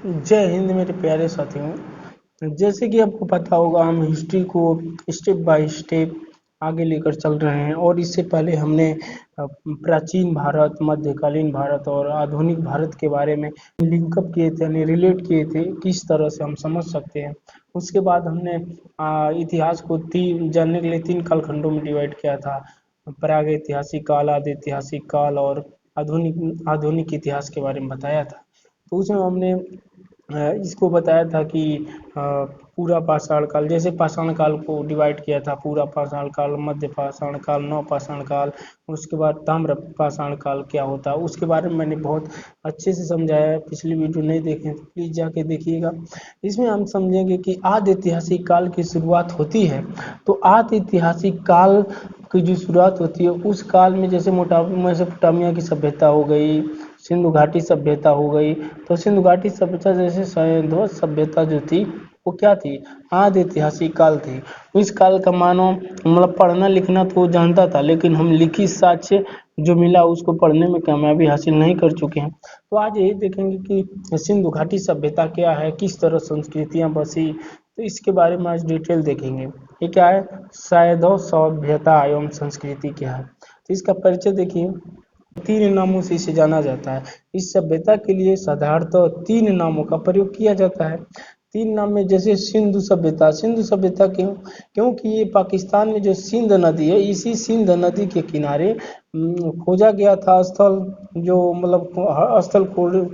जय हिंद मेरे प्यारे साथियों। जैसे कि आपको पता होगा, हम हिस्ट्री को स्टेप बाय स्टेप आगे लेकर चल रहे हैं और इससे पहले हमने प्राचीन भारत, मध्यकालीन भारत और आधुनिक भारत के बारे में लिंकअप किए थे, यानी रिलेट किए थे किस तरह से हम समझ सकते हैं। उसके बाद हमने इतिहास को तीन जानने के लिए 3 कालखंडों में डिवाइड किया था। प्रागैतिहासिक काल, आदि ऐतिहासिक काल और आधुनिक आधुनिक इतिहास के बारे में बताया था। तो उसमें हमने इसको बताया था कि पूरा पाषाण काल, जैसे पाषाण काल को डिवाइड किया था, पूरा पाषाण काल, मध्य पाषाण काल, नव पाषाण काल, उसके बाद ताम्र पाषाण काल क्या होता है उसके बारे में मैंने बहुत अच्छे से समझाया है। पिछली वीडियो नहीं देखें तो प्लीज़ जाके देखिएगा। इसमें हम समझेंगे कि आदि ऐतिहासिक काल की शुरुआत होती है। तो आदि ऐतिहासिक काल की जो शुरुआत होती है उस काल में जैसे मेसोपोटामिया की सभ्यता हो गई, सिंधु घाटी सभ्यता हो गई। तो सिंधु घाटी सभ्यता जैसे सैंधव सभ्यता जो थी वो क्या थी, आदि ऐतिहासिक काल थी। इस काल का मानव मतलब पढ़ना लिखना तो वो जानता था, लेकिन हम लिखित साक्ष्य जो मिला उसको पढ़ने में कामयाबी हासिल नहीं कर चुके हैं। तो आज यही देखेंगे कि सिंधु घाटी सभ्यता क्या है, किस तरह संस्कृतियाँ बसी, तो इसके बारे में आज डिटेल देखेंगे। ये क्या है, सैंधव सभ्यता एवं संस्कृति क्या है। तो इसका परिचय देखिए। 3 नामों से इसे जाना जाता है। इस सभ्यता के लिए साधारणतः 3 नामों का प्रयोग किया जाता है। 3 नाम में जैसे सिंधु सभ्यता, सिंधु सभ्यता क्यों, क्योंकि ये पाकिस्तान में जो सिंध नदी है, इसी सिंध नदी के किनारे खोजा गया था स्थल, जो मतलब स्थल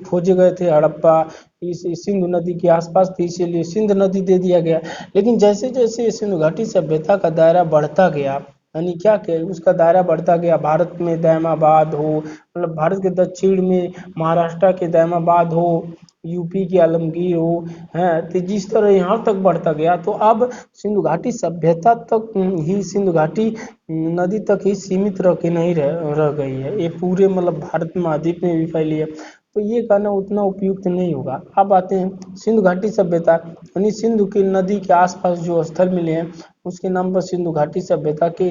खोजे गए थे हड़प्पा, इस सिंधु नदी के आसपास थी, इसीलिए सिंध नदी दे दिया गया। लेकिन जैसे जैसे सिंधु घाटी सभ्यता का दायरा बढ़ता गया, यानी क्या उसका दायरा बढ़ता गया, भारत में दायमाबाद हो, मतलब भारत के दक्षिण में महाराष्ट्र के दायमाबाद हो, यूपी के आलमगीर हो, है, तो जिस तरह यहाँ तक बढ़ता गया तो अब सिंधु घाटी सभ्यता तक ही, सिंधु घाटी नदी तक ही सीमित रह के नहीं रह गई है, ये पूरे मतलब भारत महाद्वीप में भी फैली है। तो ये कहना उतना उपयुक्त नहीं होगा। अब आते हैं सिंधु घाटी सभ्यता, यानी सिंधु की नदी के आसपास जो स्थल मिले हैं उसके नाम पर सिंधु घाटी सभ्यता के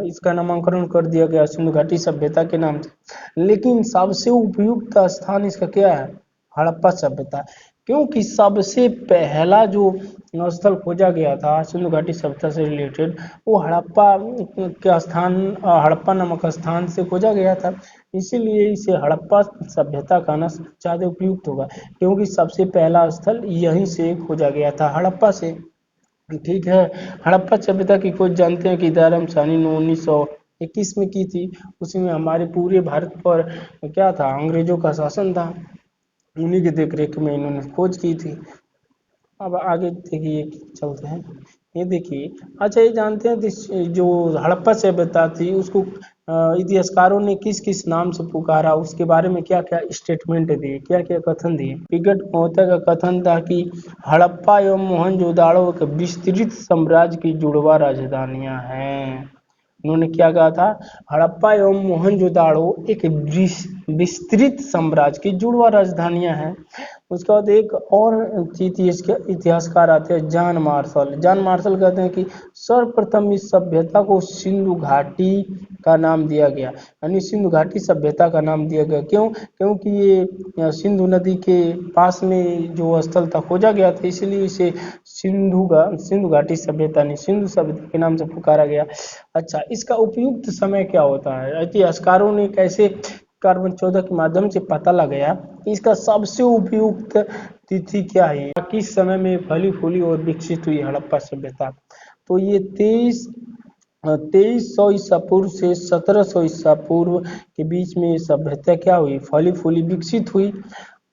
इसका नामकरण कर दिया गया सिंधु घाटी सभ्यता के नाम से। लेकिन सबसे उपयुक्त स्थान इसका क्या है, हड़प्पा सभ्यता, क्योंकि सबसे पहला जो स्थल खोजा गया था सिंधु घाटी सभ्यता से रिलेटेड वो हड़प्पा का स्थान, हड़प्पा नामक स्थान से खोजा गया था। इसीलिए इसे हड़प्पा सभ्यता कहना ज़्यादा उपयुक्त होगा, क्योंकि सबसे पहला स्थल यहीं से खोजा गया था, हड़प्पा से। ठीक है। हड़प्पा सभ्यता की खोज जानते हैं कि दारम सानी ने 1921 में की थी। उसी में हमारे पूरे भारत पर क्या था, अंग्रेजों का शासन था, उन्हीं की देखरेख में इन्होंने खोज की थी। अब आगे देखिए चलते हैं। ये देखिए, अच्छा ये जानते हैं जो हड़प्पा सभ्यता थी उसको इतिहासकारों ने किस किस नाम से पुकारा, उसके बारे में क्या क्या स्टेटमेंट दिए, क्या क्या कथन दिए। विगत महोदय का कथन था कि हड़प्पा एवं मोहनजोदाड़ो के विस्तृत साम्राज्य की जुड़वा राजधानियां हैं। उन्होंने क्या कहा था, हड़प्पा एवं मोहनजोदाड़ो एक विस्तृत साम्राज्य की जुड़वा राजधानियां हैं। उसके बाद एक और चीज इसके इतिहासकार आते हैं जॉन मार्शल। जॉन मार्शल कहते हैं कि सर्वप्रथम इस सभ्यता को सिंधु घाटी का नाम दिया गया, यानी सिंधु घाटी सभ्यता का नाम दिया गया। क्यों, क्योंकि ये सिंधु नदी के पास में जो स्थल था खोजा गया था, इसलिए इसे सिंधु घाटी सभ्यता नहीं सिंधु सभ्यता के नाम से पुकारा गया। अच्छा, इसका उपयुक्त समय क्या होता है, इतिहासकारों ने कैसे कार्बन 14 के माध्यम से पता लगाया कि इसका सबसे उपयुक्त तिथि क्या है, किस समय में फली फूली और विकसित हुई हड़प्पा सभ्यता। तो ये 2300 ईसा पूर्व से 1700 ईसा पूर्व के बीच में ये सभ्यता क्या हुई, फली फूली विकसित हुई।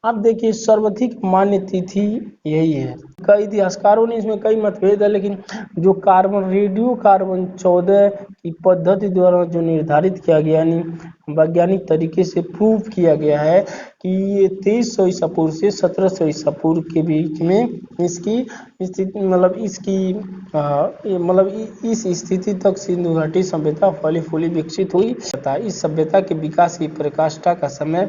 अब देखिए सर्वाधिक मान्य तिथि यही है। कई इतिहासकारों ने इसमें कई मतभेद है, लेकिन जो रेडियो कार्बन 14 की पद्धति द्वारा जो निर्धारित किया गया, यानी वैज्ञानिक तरीके से प्रूव किया गया है कि ये 2300 ईसा पूर्व से 1700 ईसा पूर्व के बीच में इसकी स्थिति इस स्थिति तक सिंधु घाटी सभ्यता फली फूली विकसित हुई। इस सभ्यता के विकास की पराकाष्ठा का समय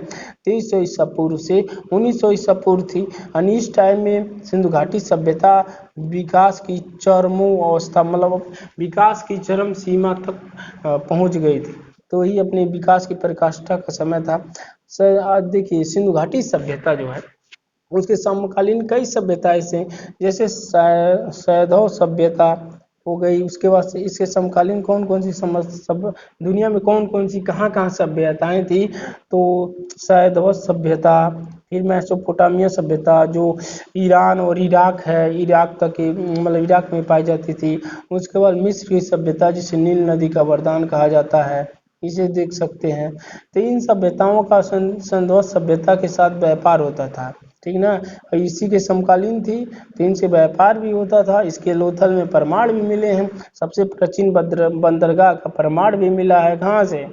2300 ईसा पूर्व से 1900 ईसा पूर्व थी। और इस टाइम में सिंधु घाटी सभ्यता विकास की चरमो अवस्था, मतलब विकास की चरम सीमा तक पहुंच गई थी। तो ही अपने विकास की पराकाष्ठा का समय था। सर आज देखिए सिंधु घाटी सभ्यता जो है उसके समकालीन कई सभ्यताएं से, जैसे सैधव सभ्यता हो गई। उसके बाद से इसके समकालीन कौन कौन सी सब दुनिया में कौन कौन सी कहाँ कहाँ सभ्यताएं थी, तो सैधव सभ्यता, फिर मेसोपोटामिया सभ्यता जो ईरान और इराक है, इराक तक मतलब इराक में पाई जाती थी। उसके बाद मिस्र की सभ्यता जिसे नील नदी का वरदान कहा जाता है, इसे देख सकते हैं। तो इन सभ्यताओं का संध्वत सभ्यता के साथ व्यापार होता था, ठीक ना। और इसी के समकालीन थी, तो इनसे व्यापार भी होता था। इसके लोथल में प्रमाण भी मिले हैं। सबसे प्राचीन बंदरगाह का प्रमाण भी मिला है, कहाँ से,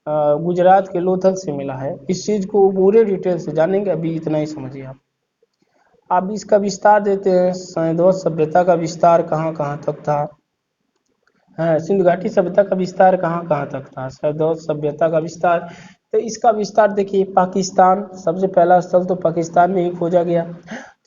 गुजरात के लोथल से मिला है। इस चीज को पूरे डिटेल से जानेंगे, अभी इतना ही समझिए आप। अब इसका विस्तार देते हैं, सैंधव सभ्यता का विस्तार कहाँ कहाँ तक था। हाँ, सिंधु घाटी सभ्यता का विस्तार कहाँ कहाँ तक था, सैंधव सभ्यता का विस्तार। तो इसका विस्तार देखिए, पाकिस्तान सबसे पहला स्थल तो पाकिस्तान में ही खोजा गया।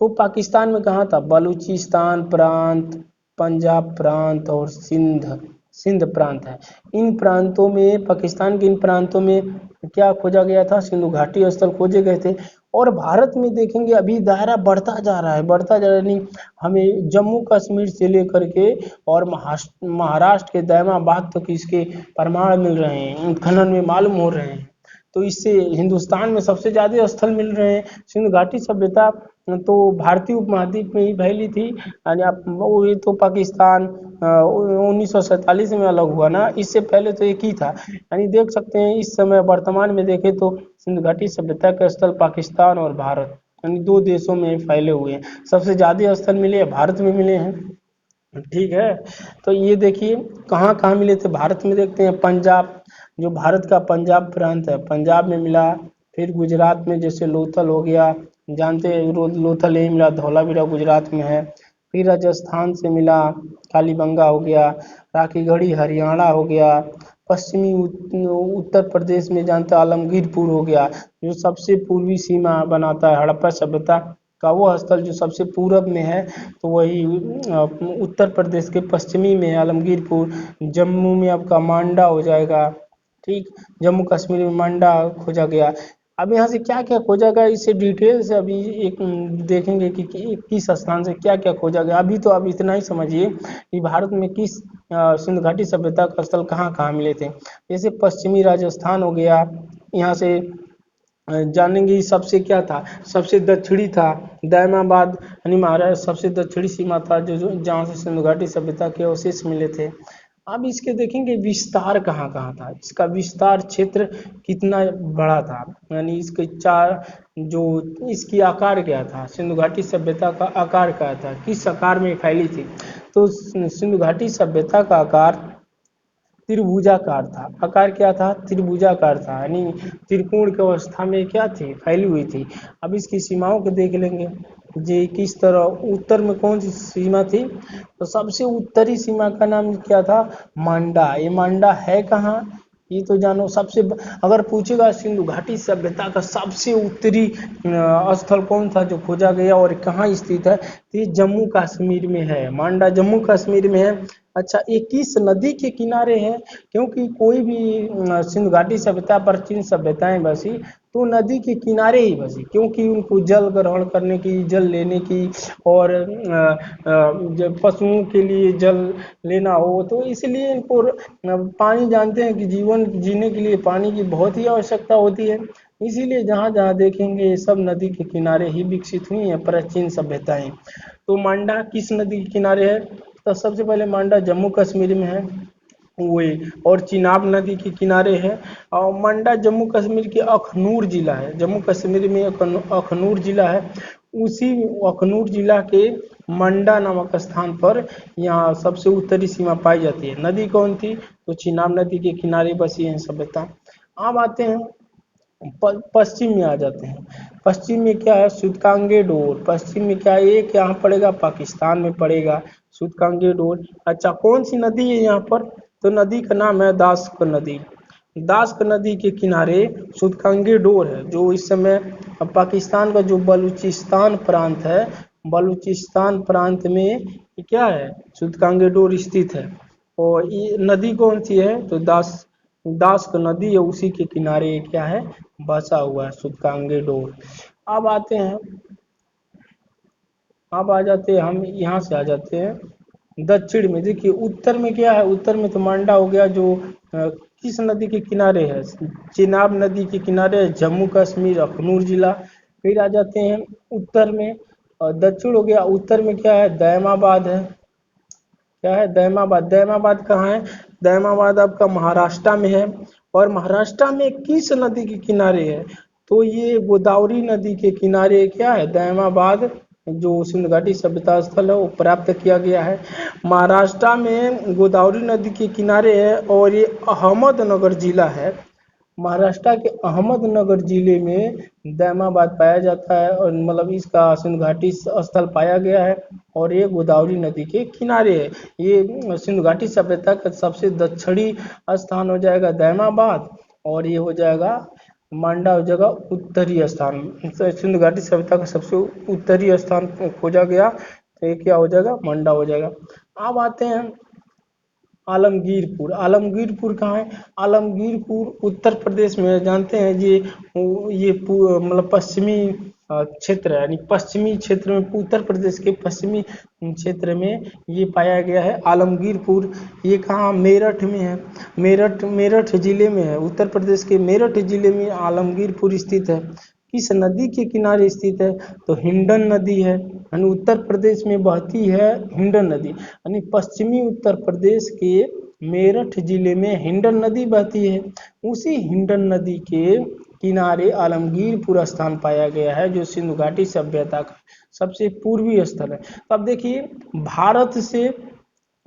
तो पाकिस्तान में कहाँ था, बलूचिस्तान प्रांत, पंजाब प्रांत और सिंध सिंध प्रांत है। इन प्रांतों में, पाकिस्तान के इन प्रांतों में क्या खोजा गया था, सिंधु घाटी स्थल खोजे गए थे। और भारत में देखेंगे अभी दायरा बढ़ता जा रहा है, बढ़ता जा रहा है नहीं, हमें जम्मू कश्मीर से लेकर के और महाराष्ट्र के दायमाबाद तक इसके प्रमाण मिल रहे हैं, खनन में मालूम हो रहे हैं। तो इससे हिंदुस्तान में सबसे ज़्यादा स्थल मिल रहे हैं। सिंधु घाटी सभ्यता तो भारतीय उपमहाद्वीप में ही फैली थी, यानी आप वो, ये तो पाकिस्तान 1947 में अलग हुआ ना, इससे पहले तो एक ही था। यानी देख सकते हैं इस समय वर्तमान में देखें तो सिंधु घाटी सभ्यता के स्थल पाकिस्तान और भारत, यानी दो देशों में फैले हुए हैं। सबसे ज़्यादा स्थल मिले हैं भारत में मिले हैं, ठीक है। तो ये देखिए कहाँ कहाँ मिले थे, भारत में देखते हैं पंजाब, जो भारत का पंजाब प्रांत है, पंजाब में मिला। फिर गुजरात में जैसे लोथल हो गया, जानते हैं लोथल यही मिला, धौलावीरा गुजरात में है। फिर राजस्थान से मिला, कालीबंगा हो गया, राखीगढ़ी हरियाणा हो गया। पश्चिमी उत्तर प्रदेश में जानते हैं आलमगीरपुर हो गया, जो सबसे पूर्वी सीमा बनाता है हड़प्पा सभ्यता का वो स्थल जो सबसे पूरब में है, तो वही उत्तर प्रदेश के पश्चिमी में आलमगीरपुर। जम्मू में आपका मांडा हो जाएगा, ठीक, जम्मू कश्मीर में मांडा खोजा गया। अब यहाँ से क्या क्या खोजा गया, इसे डिटेल से अभी एक देखेंगे कि किस स्थान से क्या क्या खोजा गया। अभी तो आप इतना ही समझिए कि भारत में किस सिंधु घाटी सभ्यता का स्थल कहाँ कहाँ मिले थे। जैसे पश्चिमी राजस्थान हो गया, यहाँ से जानेंगे सबसे क्या था, सबसे दक्षिणी था दायमाबाद, यानी महाराष्ट्र सबसे दक्षिणी सीमा था जो जहाँ से सिंधु घाटी सभ्यता के अवशेष मिले थे। अब इसके देखेंगे विस्तार कहाँ कहाँ था, इसका विस्तार क्षेत्र कितना बड़ा था, यानी इसके चार जो इसकी आकार क्या था, सिंधु घाटी सभ्यता का आकार क्या था, किस आकार में फैली थी। तो सिंधु घाटी सभ्यता का आकार त्रिभुजाकार था। आकार क्या था, त्रिभुजाकार था, यानी त्रिकोण की अवस्था में क्या थी, फैली हुई थी। अब इसकी सीमाओं को देख लेंगे, जे किस तरह उत्तर में कौन सी सीमा थी, तो सबसे उत्तरी सीमा का नाम क्या था, मांडा। ये मांडा है कहाँ, ये तो जानो। सबसे अगर पूछेगा सिंधु घाटी सभ्यता का सबसे उत्तरी स्थल कौन था जो खोजा गया और कहाँ स्थित है, तो ये जम्मू कश्मीर में है, मांडा जम्मू कश्मीर में है। अच्छा, ये किस नदी के किनारे है, क्योंकि कोई भी सिंधु घाटी सभ्यता प्राचीन सभ्यताएं बसी तो नदी के किनारे ही बसी, क्योंकि उनको जल ग्रहण करने की, जल लेने की, और जब पशुओं के लिए जल लेना हो, तो इसलिए इनको पानी, जानते हैं कि जीवन जीने के लिए पानी की बहुत ही आवश्यकता होती है। इसीलिए जहाँ जहाँ देखेंगे ये सब नदी के किनारे ही विकसित हुई हैं प्राचीन सभ्यताएं। तो मांडा किस नदी के किनारे है, तो सबसे पहले मांडा जम्मू कश्मीर में है वही, और चिनाब नदी के किनारे है। और मांडा जम्मू कश्मीर के अखनूर जिला है, जम्मू कश्मीर में अखनूर जिला है। उसी अखनूर जिला के मंडा नामक स्थान पर यहाँ सबसे उत्तरी सीमा पाई जाती है। नदी कौन थी, तो चिनाब नदी के किनारे बसी है सभ्यता। अब आते हैं पश्चिम में, आ जाते हैं पश्चिम में क्या है, सूतकांगे डोर। पश्चिम में क्या है, ये यहाँ पड़ेगा, पाकिस्तान में पड़ेगा सूतकांगे डोर। अच्छा, कौन सी नदी है यहाँ पर, तो नदी का नाम है दास्क नदी। दास्क नदी के किनारे सूतकांगे डोर है, जो इस समय पाकिस्तान का जो बलूचिस्तान प्रांत है, बलूचिस्तान प्रांत में क्या है, सूतकांगे डोर स्थित है। और ये नदी कौन सी है, तो दास्क नदी है, उसी के किनारे क्या है, बसा हुआ है सूतकांगे डोर। अब आते हैं अब आ जाते हैं हम, यहाँ से आ जाते हैं दक्षिण में। देखिए उत्तर में क्या है, उत्तर में तो मांडा हो गया जो किस नदी के किनारे है, चेनाब नदी के किनारे है, जम्मू कश्मीर अखनूर जिला। फिर आ जाते हैं उत्तर में, और दक्षिण हो गया, उत्तर में क्या है, दैमाबाद है। क्या है, दैमाबाद। दैमाबाद कहाँ है, दैमाबाद आपका महाराष्ट्र में है। और महाराष्ट्र में किस नदी के किनारे है, तो ये गोदावरी नदी के किनारे क्या है, दैमाबाद जो सिंधु घाटी सभ्यता स्थल है वो प्राप्त किया गया है। महाराष्ट्र में गोदावरी नदी के किनारे है, और ये अहमदनगर जिला है। महाराष्ट्र के अहमदनगर जिले में दैमाबाद पाया जाता है, और मतलब इसका सिंधु घाटी स्थल पाया गया है, और ये गोदावरी नदी के किनारे है। ये सिंधु घाटी सभ्यता का सबसे दक्षिणी स्थान हो जाएगा दैमाबाद, और ये हो जाएगा मांडा हो जाएगा उत्तरी स्थान। सिंधु घाटी सभ्यता का सबसे उत्तरी स्थान खोजा गया, तो ये क्या हो जाएगा, मांडा हो जाएगा। अब आते हैं आलमगीरपुर। आलमगीरपुर कहाँ है, आलमगीरपुर उत्तर प्रदेश में, जानते हैं ये मतलब पश्चिमी क्षेत्र है, यानी पश्चिमी क्षेत्र में, उत्तर प्रदेश के पश्चिमी क्षेत्र में ये पाया गया है आलमगीरपुर। ये कहाँ, मेरठ में है। मेरठ जिले में है, उत्तर प्रदेश के मेरठ जिले में आलमगीरपुर स्थित है। किस नदी के किनारे स्थित है, तो हिंडन नदी है, यानी उत्तर प्रदेश में बहती है हिंडन नदी, यानी पश्चिमी उत्तर प्रदेश के मेरठ जिले में हिंडन नदी बहती है। उसी हिंडन नदी के किनारे आलमगीरपुर स्थान पाया गया है, जो सिंधु घाटी सभ्यता का सबसे पूर्वी स्थल है। तो अब देखिए, भारत से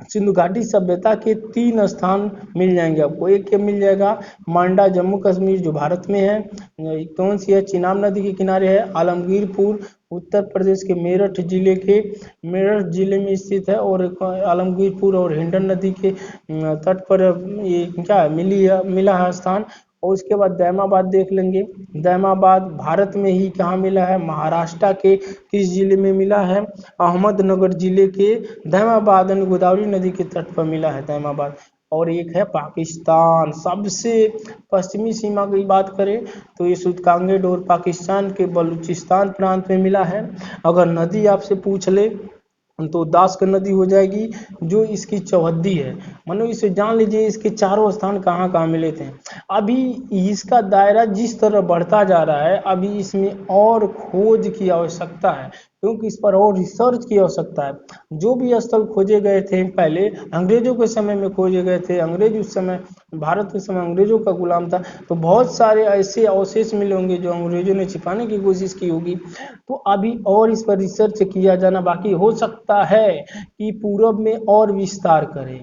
सिंधु घाटी सभ्यता के 3 स्थान मिल जाएंगे आपको। एक क्या मिल जाएगा, मांडा जम्मू कश्मीर जो भारत में है, कौन सी है, चिनाब नदी के किनारे है। आलमगीरपुर उत्तर प्रदेश के मेरठ जिले में स्थित है, और आलमगीरपुर और हिंडन नदी के तट पर ये क्या है, मिला है स्थान। और उसके बाद दैमाबाद देख लेंगे। दैमाबाद भारत में ही कहाँ मिला है, महाराष्ट्र के किस जिले में मिला है, अहमदनगर जिले के दैमाबाद, गोदावरी नदी के तट पर मिला है दैमाबाद। और एक है पाकिस्तान, सबसे पश्चिमी सीमा की बात करें तो ये सुदकांगेड और पाकिस्तान के बलूचिस्तान प्रांत में मिला है। अगर नदी आपसे पूछ ले तो दास का नदी हो जाएगी, जो इसकी चौहद्दी है। मानो इसे जान लीजिए, इसके चारों स्थान कहाँ कहाँ मिले थे। अभी इसका दायरा जिस तरह बढ़ता जा रहा है, अभी इसमें और खोज की आवश्यकता है, क्योंकि इस पर और रिसर्च की आवश्यकता है। जो भी स्थल खोजे गए थे पहले अंग्रेजों के समय में खोजे गए थे, अंग्रेज उस समय, भारत के समय अंग्रेजों का गुलाम था, तो बहुत सारे ऐसे अवशेष मिले होंगे जो अंग्रेजों ने छिपाने की कोशिश की होगी। तो अभी और इस पर रिसर्च किया जाना बाकी, हो सकता है कि पूर्व में और विस्तार करे,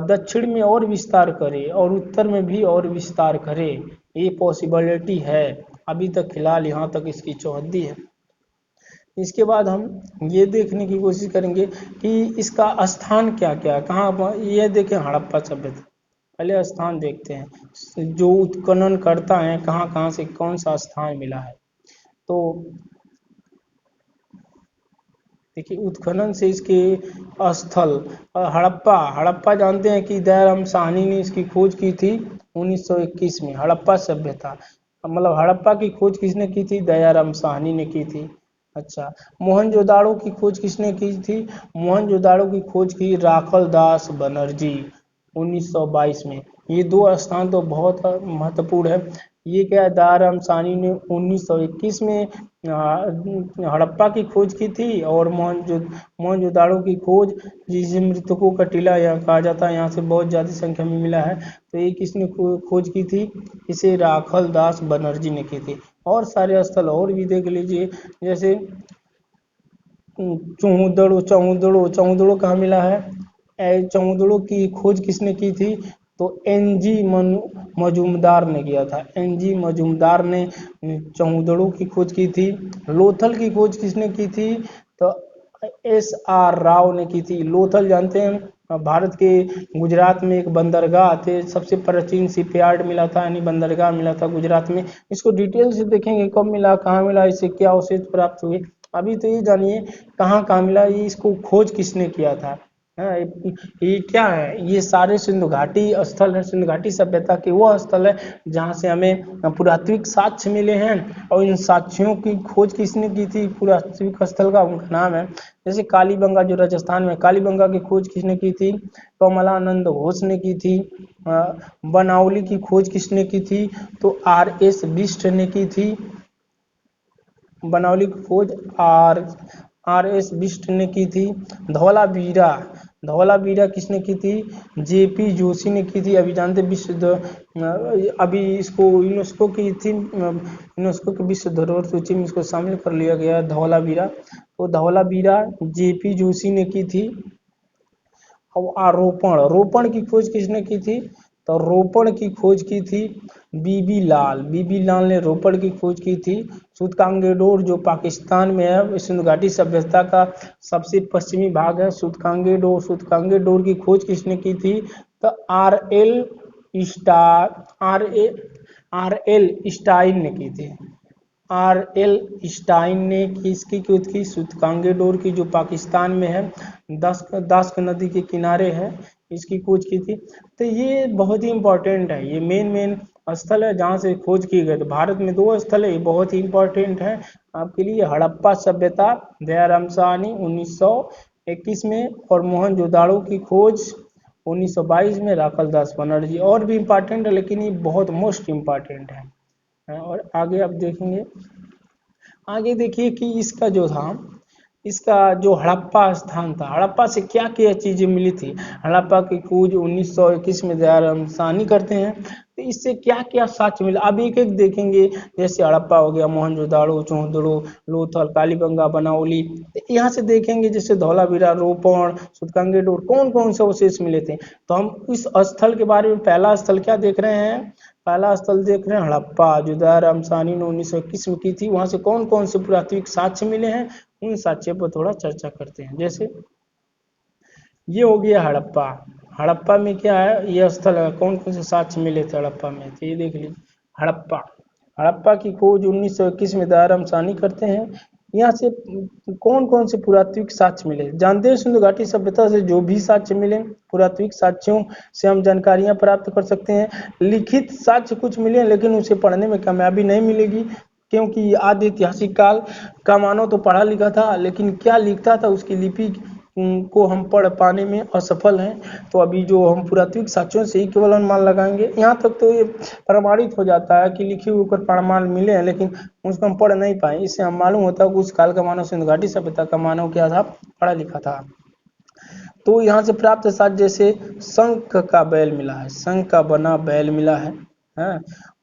दक्षिण में और विस्तार करे, और उत्तर में भी और विस्तार करे, ये पॉसिबिलिटी है। अभी तक फिलहाल यहाँ तक इसकी चौहद्दी है। इसके बाद हम ये देखने की कोशिश करेंगे कि इसका स्थान क्या क्या, कहाँ पर, ये देखें हड़प्पा सभ्यता। पहले स्थान देखते हैं, जो उत्खनन करता है कहाँ कहाँ से कौन सा स्थान मिला है। तो देखिए उत्खनन से इसके स्थल, हड़प्पा जानते हैं कि दयाराम साहनी ने इसकी खोज की थी 1921 में। हड़प्पा सभ्यता, मतलब हड़प्पा की खोज किसने की थी, दयाराम साहनी ने की थी। अच्छा, मोहनजोदाड़ो की खोज किसने की थी, मोहनजोदाड़ो की खोज की राखल दास बनर्जी 1922 में। ये 2 स्थान तो बहुत महत्वपूर्ण है। ये क्या है, दयाराम साहनी ने 1921 में हड़प्पा की खोज की थी, और मोहनजोदाड़ो की खोज, जिसे मृतकों का टीला यहाँ कहा जाता है, यहाँ से बहुत ज़्यादा संख्या में मिला है, तो ये किसने खोज की थी, इसे राखल दास बनर्जी ने की थी। और सारे स्थल और भी देख लीजिए, जैसे चौदड़ो कहाँ मिला है, चौदड़ो की खोज किसने की थी, तो एनजी मजूमदार ने किया था। एनजी मजूमदार ने चौदड़ो की खोज की थी। लोथल की खोज किसने की थी, तो SR राव ने की थी। लोथल जानते हैं, भारत के गुजरात में एक बंदरगाह थे, सबसे प्राचीन शिपयार्ड मिला था, यानी बंदरगाह मिला था गुजरात में। इसको डिटेल से देखेंगे, कब मिला, कहाँ मिला, इससे क्या अवशेष प्राप्त हुए। अभी तो ये जानिए कहाँ कहाँ मिला, ये इसको खोज किसने किया था, हाँ, ये क्या है, ये सारे सिंधु घाटी स्थल है। सिंधु घाटी सभ्यता के वो स्थल है जहाँ से हमें पुरातात्विक साक्ष्य मिले हैं। और इन साक्ष्यों की खोज किसने की थी, पुरातात्विक स्थल का उनका नाम है। जैसे कालीबंगा जो राजस्थान में, कालीबंगा की खोज किसने की थी, कमलानंद घोष ने की थी। बनावली की खोज किसने की थी, तो RS बिष्ट ने की थी। बनावली की खोज RS बिष्ट ने की थी। धौलावीरा, धौलावीरा किसने की थी, JP जोशी ने की थी। अभी जानते अभी इसको यूनेस्को की थी, यूनेस्को की विश्व धरोहर सूची में इसको शामिल कर लिया गया धौलावीरा। तो धौलावीरा JP जोशी ने की थी। अब आरोपण, रोपण की खोज किसने की थी, तो रोपण की खोज की थी बीबी लाल, बीबी लाल ने रोपण की खोज की थी। सूतकांगेडोर जो पाकिस्तान में है, सिंधु घाटी सभ्यता का सबसे पश्चिमी भाग है सूतकांगेडोर। सूतकांगेडोर की खोज किसने की थी, तो RL स्टाइन ने की थी। RL स्टाइन ने किसकी खोज की, सूतकांगेडोर की, जो पाकिस्तान में है, दस्क नदी के किनारे है, इसकी खोज की थी। तो ये बहुत ही इम्पोर्टेंट है, ये मेन स्थल है जहाँ से खोज की गई। तो भारत में 2 स्थल है, ये बहुत ही इम्पोर्टेंट है आपके लिए। हड़प्पा सभ्यता दयाराम साहनी 1921 में, और मोहनजोदाड़ो की खोज 1922 में राखल दास बनर्जी। और भी इम्पोर्टेंट है लेकिन ये बहुत मोस्ट इम्पोर्टेंट है। और आगे आप देखेंगे, आगे देखिए कि इसका जो था, इसका जो हड़प्पा स्थान था, हड़प्पा से क्या क्या चीज़ें मिली थी। हड़प्पा की खोज 1921 में दयाराम साहनी करते हैं। तो इससे क्या क्या साक्ष्य मिला, अब एक एक देखेंगे। जैसे हड़प्पा हो गया, मोहनजोदाड़ो, चौहदड़ो, लोथल, कालीबंगा, बनावली। तो यहाँ से देखेंगे जैसे धौलावीरा, रोपण, सूतकांगेडोर, कौन कौन से अवशेष मिले थे। तो हम इस स्थल के बारे में पहला स्थल क्या देख रहे हैं, पहला स्थल देख रहे हैं हड़प्पा, जो दयाराम साहनी ने 1921 में की थी। वहां से कौन कौन से पुरातात्विक साक्ष्य मिले हैं, उन साक्ष्य पर थोड़ा चर्चा करते हैं। जैसे ये हो गया हड़प्पा, हड़प्पा में क्या है, ये स्थल है, कौन कौन से साक्ष्य मिले थे हड़प्पा में, तो ये देख लीजिए। हड़प्पा, हड़प्पा की खोज 1921 में दयाराम साहनी करते हैं। यहाँ से कौन कौन से पुरातात्विक साक्ष्य मिले, जानते हैं सिंधु घाटी सभ्यता से जो भी साक्ष्य मिले, पुरातात्विक साक्ष्यों से हम जानकारियां प्राप्त कर सकते हैं। लिखित साक्ष्य कुछ मिले लेकिन उसे पढ़ने में कामयाबी नहीं मिलेगी, क्योंकि आदि ऐतिहासिक काल का मानव तो पढ़ा लिखा था, लेकिन क्या लिखता था उसकी लिपि को हम पढ़ पाने में असफल हैं। तो अभी जो हम पुरातात्विक साक्ष्यों से ही केवल अनुमान लगाएंगे, यहाँ तक तो ये प्रमाणित हो जाता है कि लिखे हुए ऊपर प्रमाण मिले हैं, लेकिन उसको हम पढ़ नहीं पाए। इससे हम मालूम होता है कि उस काल का मानव, सिंधु घाटी सभ्यता का मानव क्या था, पढ़ा लिखा था। तो यहाँ से प्राप्त साक्ष्य जैसे शंख का बैल मिला है, शंख का बना बैल मिला है,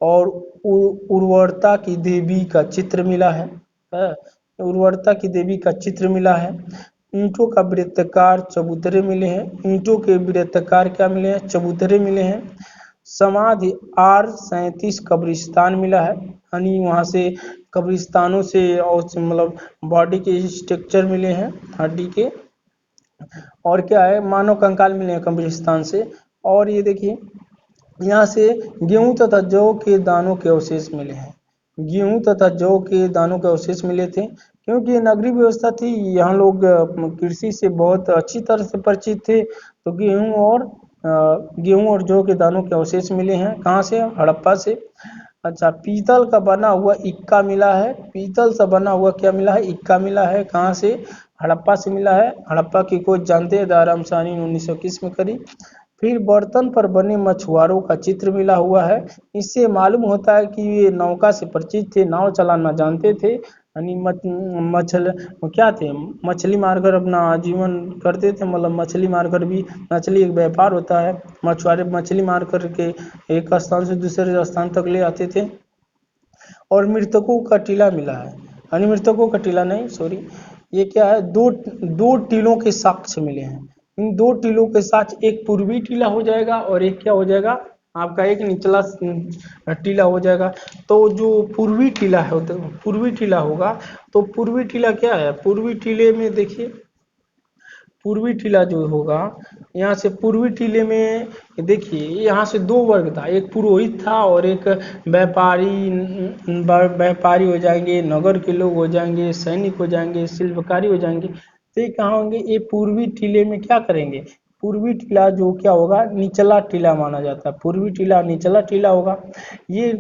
और उर्वरता की देवी का चित्र मिला है, उर्वरता की देवी का चित्र मिला है। ईंटों का वृत्ताकार चबूतरे मिले हैं, ईंटों के वृत्ताकार क्या मिले हैं, चबूतरे मिले हैं। समाधि R37 कब्रिस्तान मिला है, यानी वहाँ से कब्रिस्तानों से और मतलब बॉडी के स्ट्रक्चर मिले हैं, हड्डी के। और क्या है, मानव कंकाल मिले हैं कब्रिस्तान से। और ये देखिए यहाँ से गेहूं तथा जौ के दानों के अवशेष मिले हैं, गेहूं तथा जौ के दानों के अवशेष मिले थे। क्योंकि ये नगरीय व्यवस्था थी, यहाँ लोग कृषि से बहुत अच्छी तरह से परिचित थे। तो गेहूं और जौ के दानों के अवशेष मिले हैं, कहाँ से, हड़प्पा से। अच्छा, पीतल का बना हुआ इक्का मिला है, पीतल से बना हुआ क्या मिला है, इक्का मिला है, कहाँ से, हड़प्पा से मिला है। हड़प्पा की खोज जानते हैं दयाराम साहनी ने 1921 में करी। फिर बर्तन पर बने मछुआरों का चित्र मिला हुआ है। इससे मालूम होता है कि ये नौका से परिचित थे, नाव चलाना जानते थे, यानी क्या थे, मछली मारकर अपना आजीवन करते थे। मतलब मछली मारकर भी, मछली एक व्यापार होता है, मछुआरे मछली मार कर के एक स्थान से दूसरे स्थान तक ले आते थे। और मृतकों का टीला मिला है, यानी मृतकों का टीला नहीं, सॉरी, ये क्या है, दो टीलों के साक्ष्य मिले हैं। इन 2 टीलों के साथ एक पूर्वी टीला हो जाएगा और एक क्या हो जाएगा आपका, एक निचला टीला हो जाएगा। तो जो पूर्वी टीला है, तो पूर्वी टीला होगा, तो पूर्वी टीला क्या है, पूर्वी टीले में देखिए, पूर्वी टीला जो होगा, यहाँ से पूर्वी टीले में देखिए, यहाँ से 2 वर्ग था, एक पुरोहित था और एक व्यापारी हो जाएंगे, नगर के लोग हो जाएंगे, सैनिक हो जाएंगे, शिल्पकारी हो जाएंगे। तो ये कहाँ होंगे, ये पूर्वी टीले में क्या करेंगे, पूर्वी टीला जो क्या होगा, निचला टीला माना जाता है, पूर्वी टीला निचला टीला होगा। ये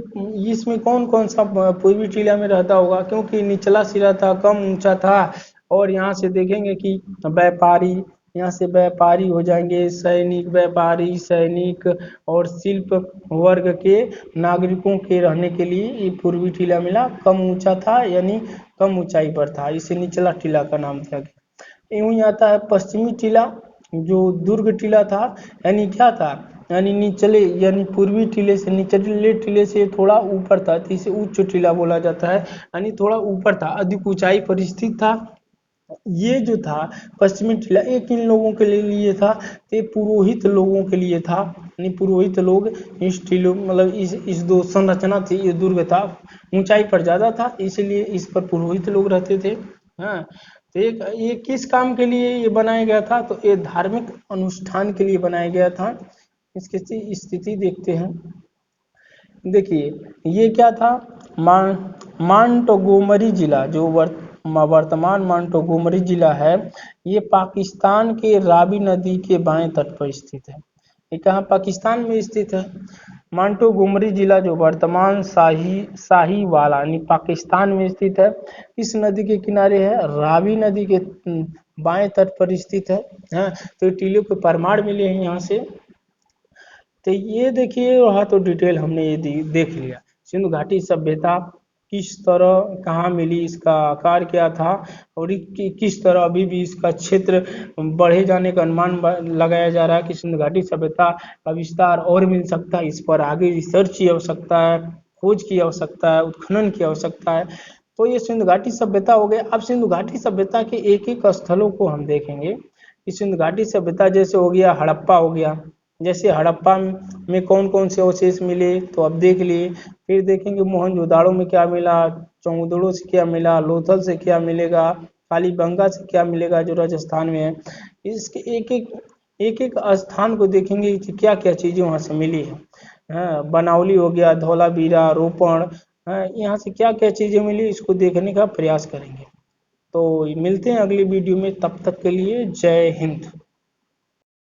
इसमें कौन कौन सा पूर्वी टीला में रहता होगा, क्योंकि निचला सिरा था, कम ऊंचा था, और यहाँ से देखेंगे कि व्यापारी, यहाँ से व्यापारी हो जाएंगे, सैनिक, व्यापारी, सैनिक और शिल्प वर्ग के नागरिकों के रहने के लिए ये पूर्वी टीला मिला, कम ऊंचा था, यानी कम ऊंचाई पर था, इसे निचला टीला का नाम दिया गया। यूं ही आता है पश्चिमी टीला, जो दुर्ग टीला था, यानी क्या था, यानी निचले, यानी पूर्वी टीले से, निचले टीले से थोड़ा ऊपर था, तो इसे उच्च टीला बोला जाता है, यानी थोड़ा ऊपर था, अधिक ऊंचाई पर स्थित था। ये जो था पश्चिमी टीला, एक इन लोगों के लिए था, ये पुरोहित लोगों के लिए था, यानी पुरोहित लोग इस टीलों, मतलब इस दो संरचना थी, ये दुर्ग था, ऊंचाई पर ज्यादा था, इसलिए इस पर पुरोहित लोग रहते थे। हाँ, तो एक ये किस काम के लिए ये बनाया गया था, तो ये धार्मिक अनुष्ठान के लिए बनाया गया था। इसकी स्थिति देखते हैं। देखिए ये क्या था, मांटोगोमरी जिला, जो वर्तमान मांटोगोमरी जिला है, ये पाकिस्तान के रावी नदी के बाएं तट पर स्थित है। ये कहाँ, पाकिस्तान में स्थित है। मांटोगोमरी जिला जो वर्तमान साहीवाला यानी पाकिस्तान में स्थित है, इस नदी के किनारे है, रावी नदी के बाएं तट पर स्थित है। हाँ, तो टीलों के प्रमाण मिले हैं यहाँ से। तो ये देखिए, वहाँ तो डिटेल हमने ये देख लिया, सिंधु घाटी सभ्यता किस तरह कहाँ मिली, इसका आकार क्या था, और किस तरह अभी भी इसका क्षेत्र बढ़े जाने का अनुमान लगाया जा रहा है कि सिंधु घाटी सभ्यता का विस्तार और मिल सकता है, इस पर आगे रिसर्च की आवश्यकता है, खोज की आवश्यकता है, उत्खनन की आवश्यकता है। तो ये सिंधु घाटी सभ्यता हो गया। अब सिंधु घाटी सभ्यता के एक एक स्थलों को हम देखेंगे कि सिंधु घाटी सभ्यता जैसे हो गया, हड़प्पा हो गया, जैसे हड़प्पा में कौन कौन से अवशेष मिले तो अब देख लिए। फिर देखेंगे मोहनजोदाड़ो में क्या मिला, चौगुदड़ो से क्या मिला, लोथल से क्या मिलेगा, कालीबंगा से क्या मिलेगा जो राजस्थान में है। इसके एक एक स्थान को देखेंगे कि क्या क्या चीज़ें वहाँ से मिली है। हाँ, बनावली हो गया, धौलावीरा, रोपण, हाँ, यहाँ से क्या क्या चीज़ें मिली, इसको देखने का प्रयास करेंगे। तो मिलते हैं अगली वीडियो में, तब तक के लिए जय हिंद।